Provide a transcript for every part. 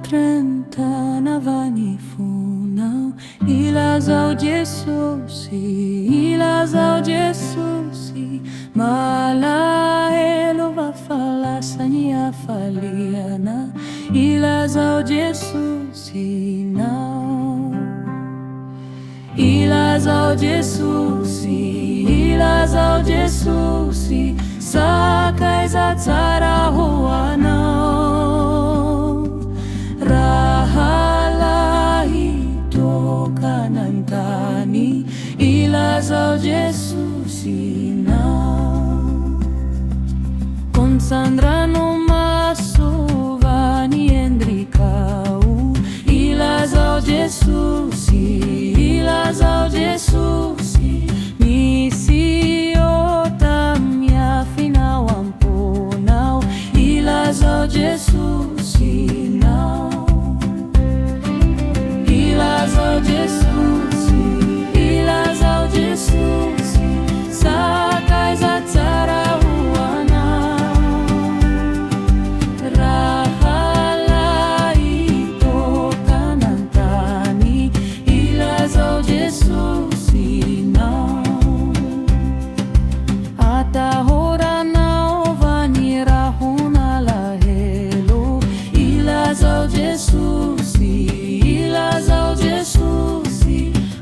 natrenta navanifonao. Ilazao Jesosy, Ilazao Jesosy, malahelo vafalasany hafaliana. Ilazao Jesosy nao. Ilazao Jesosy, Ilazao Jesosy, sakaiza tsara ho anao. Raha lahi toka nantany. Ilazao Jesosy nao. Konsandrano masovany endrikao. Ilazao Jesosy, Ilazao Jesosy, misy ota miafinao amponao. Ilazao Jesosy nao. Ilazao Jesosy, Ilazao Jesosy, sakaiza tsara ho anao. Raha lahi toka nantany. Ilazao Jesosy nao. Atahoranao vany raha nalahelo. Ilazao Jesosy, Ilazao Jesosy,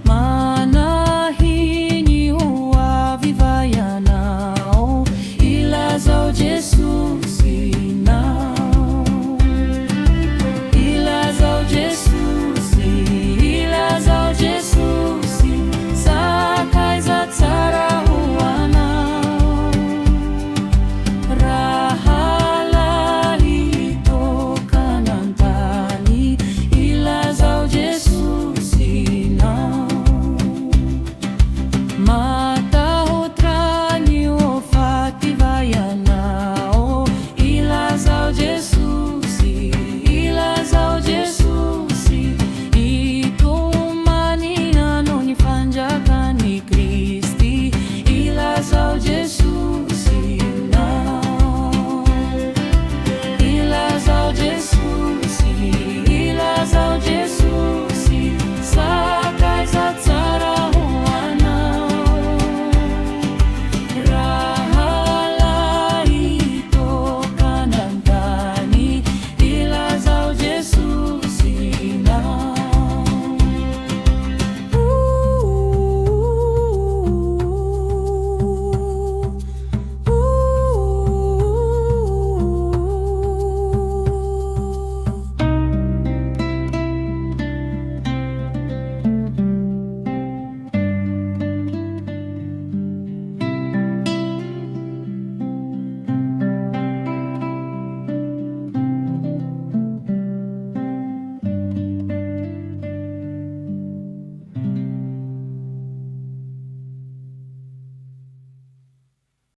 manahiny ho avy vayanao. Ilazao Jesosy nao. Ilazao Jesosy, Ilazao Jesosy, sakaiza tsara ho anao. Raha lahi toka nantany. Ilazao Jesosy nao.